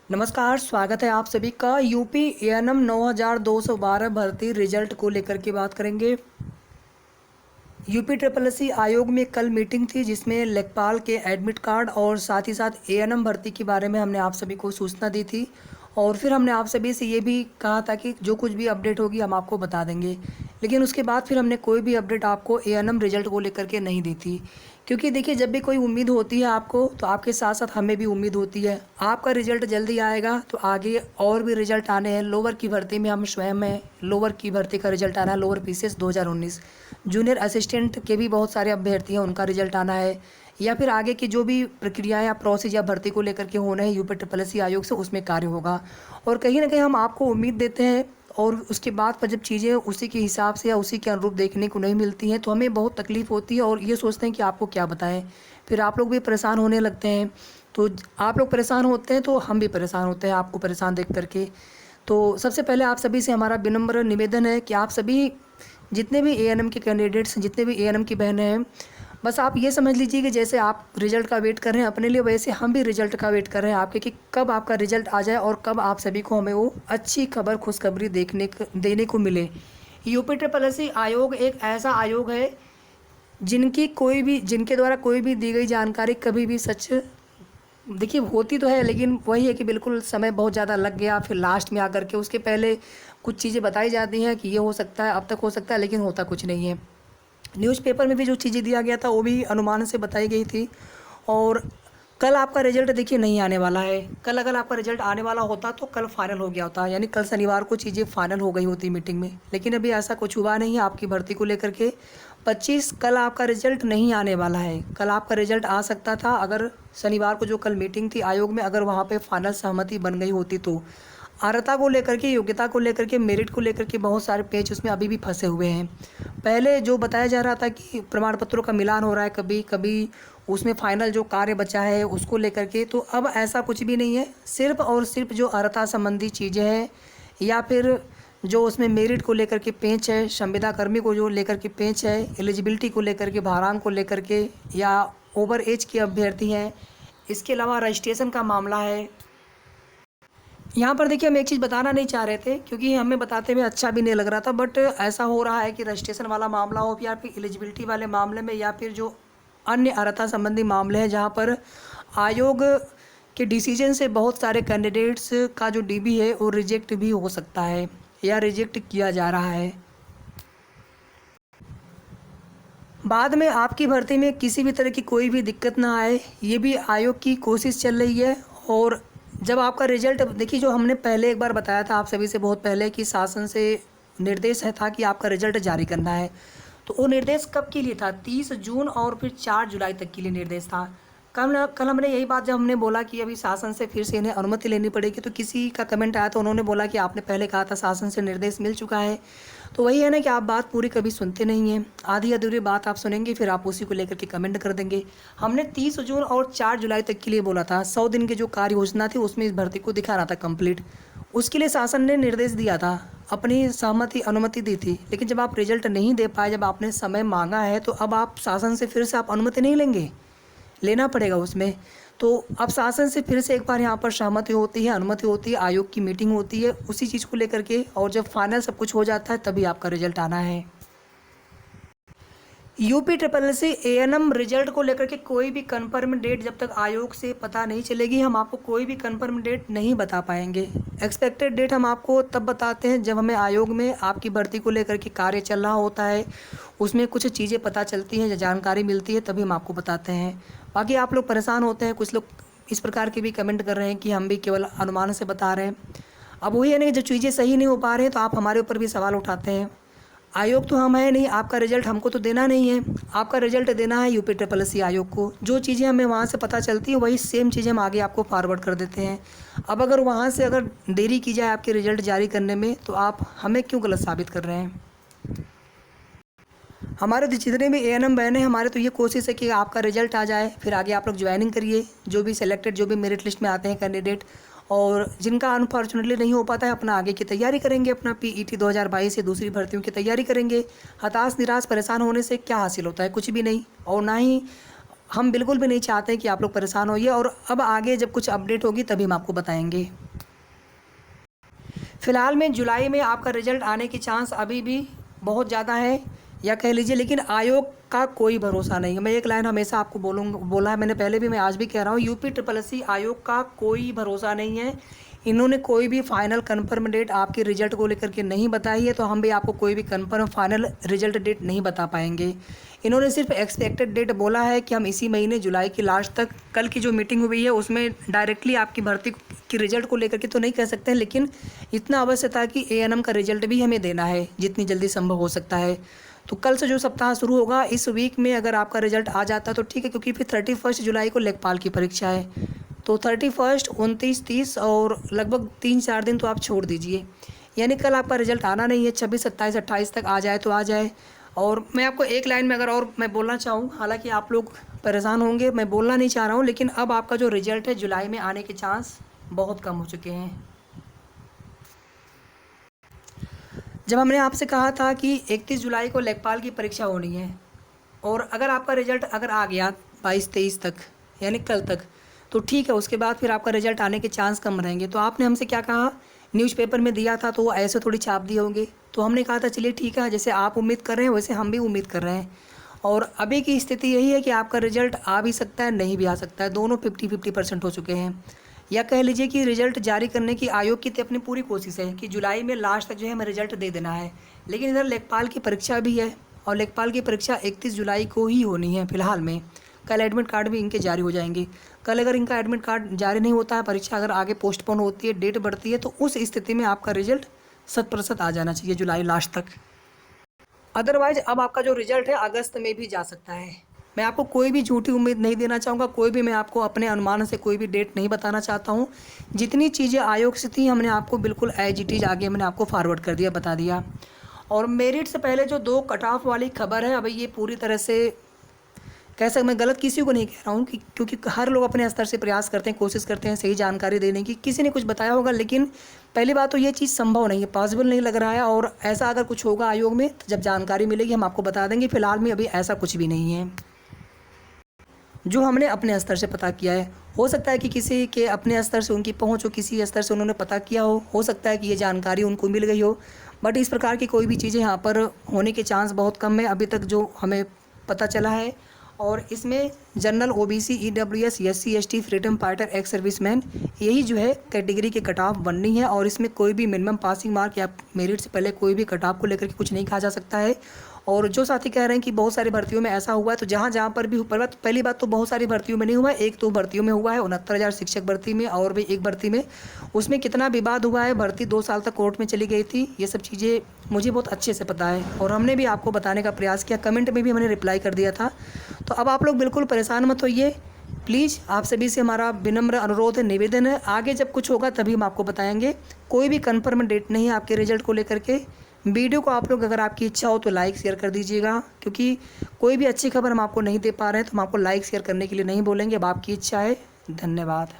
नमस्कार, स्वागत है आप सभी का। यूपी एएनएम 9212 भर्ती रिजल्ट को लेकर के बात करेंगे। यूपी ट्रिपल एससी आयोग में कल मीटिंग थी जिसमें लेखपाल के एडमिट कार्ड और साथ ही साथ एएनएम भर्ती के बारे में हमने आप सभी को सूचना दी थी। और फिर हमने आप सभी से ये भी कहा था कि जो कुछ भी अपडेट होगी हम आपको बता देंगे। लेकिन उसके बाद फिर हमने कोई भी अपडेट आपको एएनएम रिजल्ट को लेकर के नहीं दी थी, क्योंकि देखिए जब भी कोई उम्मीद होती है आपको तो आपके साथ साथ हमें भी उम्मीद होती है। आपका रिजल्ट जल्दी आएगा तो आगे और भी रिजल्ट आने हैं। लोअर की भर्ती में हम स्वयं हैं, लोअर की भर्ती का रिजल्ट आना है, लोअर पीसीएस 2019। जूनियर असिस्टेंट के भी बहुत सारे अभ्यर्थी हैं, उनका रिजल्ट आना है। या फिर आगे की जो भी प्रक्रियाएं या प्रोसेस या भर्ती को लेकर के होना है यूपी ट्रिपल एससी आयोग से, उसमें कार्य होगा। और कहीं ना कहीं हम आपको उम्मीद देते हैं और उसके बाद पर जब चीज़ें उसी के हिसाब से या उसी के अनुरूप देखने को नहीं मिलती हैं तो हमें बहुत तकलीफ़ होती है और ये सोचते हैं कि आपको क्या बताएं। फिर आप लोग भी परेशान होने लगते हैं। तो आप लोग परेशान होते हैं तो हम भी परेशान होते हैं आपको परेशान देख करके। तो सबसे पहले आप सभी से हमारा विनम्र निवेदन है कि आप सभी जितने भी एएनएम के कैंडिडेट्स, जितने भी एएनएम की बहनें हैं, बस आप ये समझ लीजिए कि जैसे आप रिजल्ट का वेट कर रहे हैं अपने लिए, वैसे हम भी रिजल्ट का वेट कर रहे हैं आपके, कि कब आपका रिजल्ट आ जाए और कब आप सभी को हमें वो अच्छी खबर, खुशखबरी देने को मिले। यूपी ट्रिपल एससी आयोग एक ऐसा आयोग है जिनके द्वारा कोई भी दी गई जानकारी कभी भी सच, देखिए होती तो है, लेकिन वही है कि बिल्कुल समय बहुत ज़्यादा लग गया, फिर लास्ट में आकर के उसके पहले कुछ चीज़ें बताई जाती हैं कि ये हो सकता है, अब तक हो सकता है, लेकिन होता कुछ नहीं है। न्यूज़पेपर में भी जो चीज़ें दिया गया था वो भी अनुमान से बताई गई थी। और कल आपका रिजल्ट देखिए नहीं आने वाला है। कल अगर आपका रिजल्ट आने वाला होता तो कल फाइनल हो गया होता, यानी कल शनिवार को चीज़ें फाइनल हो गई होती मीटिंग में। लेकिन अभी ऐसा कुछ हुआ नहीं है आपकी भर्ती को लेकर के। 25 कल आपका रिजल्ट नहीं आने वाला है। कल आपका रिजल्ट आ सकता था अगर शनिवार को जो कल मीटिंग थी आयोग में, अगर वहाँ पे फाइनल सहमति बन गई होती तो। अर्हता को लेकर के, योग्यता को लेकर के, मेरिट को लेकर के बहुत सारे पेच उसमें अभी भी फंसे हुए हैं। पहले जो बताया जा रहा था कि प्रमाण पत्रों का मिलान हो रहा है, कभी कभी उसमें फाइनल जो कार्य बचा है उसको लेकर के, तो अब ऐसा कुछ भी नहीं है। सिर्फ और सिर्फ जो अर्हता संबंधी चीज़ें हैं या फिर जो उसमें मेरिट को लेकर के पेच है, संविदा कर्मी को जो लेकर के पेच है, एलिजिबिलिटी को लेकर के, भारांक को लेकर के, या ओवर एज के अभ्यर्थी हैं, इसके अलावा रजिस्ट्रेशन का मामला है। यहाँ पर देखिए हम एक चीज़ बताना नहीं चाह रहे थे क्योंकि हमें बताते हुए अच्छा भी नहीं लग रहा था, बट ऐसा हो रहा है कि रजिस्ट्रेशन वाला मामला हो या फिर एलिजिबिलिटी वाले मामले में या फिर जो अन्य अर्हता संबंधी मामले हैं जहाँ पर आयोग के डिसीजन से बहुत सारे कैंडिडेट्स का जो डीबी है वो रिजेक्ट भी हो सकता है या रिजेक्ट किया जा रहा है। बाद में आपकी भर्ती में किसी भी तरह की कोई भी दिक्कत ना आए, ये भी आयोग की कोशिश चल रही है। और जब आपका रिजल्ट, देखिए जो हमने पहले एक बार बताया था आप सभी से बहुत पहले कि शासन से निर्देश है था कि आपका रिजल्ट जारी करना है, तो वो निर्देश कब के लिए था? 30 जून और फिर 4 जुलाई तक के लिए निर्देश था। कल हमने यही बात जब हमने बोला कि अभी शासन से फिर से इन्हें अनुमति लेनी पड़ेगी, तो किसी का कमेंट आया तो उन्होंने बोला कि आपने पहले कहा था शासन से निर्देश मिल चुका है। तो वही है ना कि आप बात पूरी कभी सुनते नहीं हैं, आधी अधूरी बात आप सुनेंगे फिर आप उसी को लेकर के कमेंट कर देंगे। हमने 30 जून और 4 जुलाई तक के लिए बोला था। 100 दिन की जो कार्य योजना थी उसमें इस भर्ती को दिखा रहा था कंप्लीट, उसके लिए शासन ने निर्देश दिया था, अपनी सहमति अनुमति दी थी। लेकिन जब आप रिजल्ट नहीं दे पाए, जब आपने समय मांगा है, तो अब आप शासन से फिर से आप अनुमति नहीं लेंगे, लेना पड़ेगा उसमें। तो अब शासन से फिर से एक बार यहाँ पर सहमति होती है, अनुमति होती है, आयोग की मीटिंग होती है उसी चीज़ को लेकर के, और जब फाइनल सब कुछ हो जाता है तभी आपका रिजल्ट आना है। UP triple SC ANM result को लेकर के कोई भी कंफर्म डेट जब तक आयोग से पता नहीं चलेगी, हम आपको कोई भी कंफर्म डेट नहीं बता पाएंगे। एक्सपेक्टेड डेट हम आपको तब बताते हैं जब हमें आयोग में आपकी भर्ती को लेकर के कार्य चल रहा होता है, उसमें कुछ चीज़ें पता चलती हैं या जानकारी मिलती है, तभी हम आपको बताते हैं। बाकी आप लोग परेशान होते हैं, कुछ लोग इस प्रकार के भी कमेंट कर रहे हैं कि हम भी केवल अनुमान से बता रहे हैं। अब वही है ना कि जब चीज़ें सही नहीं हो पा रही हैं तो आप हमारे ऊपर भी सवाल उठाते हैं। आयोग तो हम है नहीं, आपका रिजल्ट हमको तो देना नहीं है, आपका रिजल्ट देना है यूपी ट्रिपल एससी आयोग को। जो चीज़ें हमें वहाँ से पता चलती है वही सेम चीज़ें हम आगे आपको फॉरवर्ड कर देते हैं। अब अगर वहाँ से अगर देरी की जाए आपके रिजल्ट जारी करने में तो आप हमें क्यों गलत साबित कर रहे हैं? हमारे जितने भी एएनएम बहने हैं, हमारे तो ये कोशिश है कि आपका रिजल्ट आ जाए, फिर आगे आप लोग ज्वाइनिंग करिए। जो भी सिलेक्टेड, जो भी मेरिट लिस्ट में आते हैं कैंडिडेट, और जिनका अनफॉर्चुनेटली नहीं हो पाता है, अपना आगे की तैयारी करेंगे, अपना पीईटी 2022 से दूसरी भर्तियों की तैयारी करेंगे। हताश, निराश, परेशान होने से क्या हासिल होता है? कुछ भी नहीं। और ना ही हम बिल्कुल भी नहीं चाहते कि आप लोग परेशान होइए, और अब आगे जब कुछ अपडेट होगी तभी हम आपको बताएंगे। फ़िलहाल में जुलाई में आपका रिज़ल्ट आने की चांस अभी भी बहुत ज़्यादा है, या कह लीजिए, लेकिन आयोग का कोई भरोसा नहीं है। मैं एक लाइन हमेशा आपको बोला है, मैंने पहले भी, मैं आज भी कह रहा हूँ, यूपीएससी आयोग का कोई भरोसा नहीं है। इन्होंने कोई भी फाइनल कन्फर्म डेट आपके रिज़ल्ट को लेकर के नहीं बताई है, तो हम भी आपको कोई भी कन्फर्म फाइनल रिज़ल्ट डेट नहीं बता पाएंगे। इन्होंने सिर्फ एक्सपेक्टेड डेट बोला है कि हम इसी महीने जुलाई की लास्ट तक, कल की जो मीटिंग हुई है उसमें डायरेक्टली आपकी भर्ती की रिज़ल्ट को लेकर के तो नहीं कह सकते हैं, लेकिन इतना अवश्य था कि एएनएम का रिज़ल्ट भी हमें देना है जितनी जल्दी संभव हो सकता है। तो कल से जो सप्ताह शुरू होगा, इस वीक में अगर आपका रिज़ल्ट आ जाता तो ठीक है, क्योंकि फिर 31 जुलाई को लेखपाल की परीक्षा है। तो 31, 29, 30 और लगभग 3-4 दिन तो आप छोड़ दीजिए, यानी कल आपका रिज़ल्ट आना नहीं है। 26, 27, 28 तक आ जाए तो आ जाए। और मैं आपको एक लाइन में अगर और मैं बोलना चाहूँ, हालांकि आप लोग परेशान होंगे, मैं बोलना नहीं चाह रहा हूँ, लेकिन अब आपका जो रिज़ल्ट है जुलाई में आने के चांस बहुत कम हो चुके हैं। जब हमने आपसे कहा था कि 31 जुलाई को लेखपाल की परीक्षा होनी है, और अगर आपका रिज़ल्ट अगर आ गया 22-23 तक, यानी कल तक, तो ठीक है, उसके बाद फिर आपका रिज़ल्ट आने के चांस कम रहेंगे। तो आपने हमसे क्या कहा, न्यूज़पेपर में दिया था तो वो ऐसे थोड़ी छाप दिए होंगे। तो हमने कहा था चलिए ठीक है, जैसे आप उम्मीद कर रहे हैं वैसे हम भी उम्मीद कर रहे हैं। और अभी की स्थिति यही है कि आपका रिज़ल्ट आ भी सकता है, नहीं भी आ सकता है, दोनों 50-50% हो चुके हैं। या कह लीजिए कि रिज़ल्ट जारी करने की आयोग की तो अपनी पूरी कोशिश है कि जुलाई में लास्ट तक जो है हमें रिज़ल्ट दे देना है, लेकिन इधर लेखपाल की परीक्षा भी है, और लेखपाल की परीक्षा 31 जुलाई को ही होनी है फ़िलहाल में। कल एडमिट कार्ड भी इनके जारी हो जाएंगे। कल अगर इनका एडमिट कार्ड जारी नहीं होता है, परीक्षा अगर आगे पोस्टपोन होती है, डेट बढ़ती है, तो उस स्थिति में आपका रिज़ल्ट 100% आ जाना चाहिए जुलाई लास्ट तक। अदरवाइज़ अब आपका जो रिज़ल्ट है अगस्त में भी जा सकता है। मैं आपको कोई भी झूठी उम्मीद नहीं देना चाहूँगा, कोई भी मैं आपको अपने अनुमान से कोई भी डेट नहीं बताना चाहता हूँ। जितनी चीज़ें आयोग से थी हमने आपको बिल्कुल एज इट इज़ आगे मैंने आपको फॉरवर्ड कर दिया, बता दिया। और मेरिट से पहले जो 2 कट ऑफ वाली खबर है, अभी ये पूरी तरह से कैसे, मैं गलत किसी को नहीं कह रहा हूँ कि, क्योंकि हर लोग अपने स्तर से प्रयास करते हैं, कोशिश करते हैं सही जानकारी देने की, किसी ने कुछ बताया होगा, लेकिन पहली बात तो ये चीज़ संभव नहीं है, पॉसिबल नहीं लग रहा है। और ऐसा अगर कुछ होगा आयोग में तो जब जानकारी मिलेगी हम आपको बता देंगे। फिलहाल में अभी ऐसा कुछ भी नहीं है जो हमने अपने स्तर से पता किया है। हो सकता है कि किसी के अपने स्तर से उनकी पहुँच हो, किसी स्तर से उन्होंने पता किया हो सकता है कि ये जानकारी उनको मिल गई हो, बट इस प्रकार की कोई भी चीज़ें यहाँ पर होने के चांस बहुत कम है अभी तक जो हमें पता चला है। और इसमें general, OBC, EWS, SC, ST, freedom fighter, ex serviceman, यही जो है कैटेगरी के कट ऑफ बननी है। और इसमें कोई भी मिनिमम पासिंग मार्क या मेरिट से पहले कोई भी कट ऑफ को लेकर के कुछ नहीं कहा जा सकता है। और जो साथी कह रहे हैं कि बहुत सारी भर्तियों में ऐसा हुआ है, तो जहाँ पर भी पहली बात तो बहुत सारी भर्तियों में नहीं हुआ है, 1-2 भर्तियों में हुआ है, 69,000 शिक्षक भर्ती में, और भी एक भर्ती में, उसमें कितना विवाद हुआ है, भर्ती 2 साल तक कोर्ट में चली गई थी, ये सब चीज़ें मुझे बहुत अच्छे से पता है और हमने भी आपको बताने का प्रयास किया, कमेंट में भी हमने रिप्लाई कर दिया था। तो अब आप लोग बिल्कुल परेशान मत होइए, प्लीज़ आप सभी से हमारा विनम्र अनुरोध है, निवेदन है, आगे जब कुछ होगा तभी हम आपको बताएंगे। कोई भी कन्फर्म डेट नहीं है आपके रिजल्ट को लेकर के। वीडियो को आप लोग अगर आपकी इच्छा हो तो लाइक शेयर कर दीजिएगा, क्योंकि कोई भी अच्छी खबर हम आपको नहीं दे पा रहे हैं तो हम आपको लाइक शेयर करने के लिए नहीं बोलेंगे, अब आपकी इच्छा है। धन्यवाद।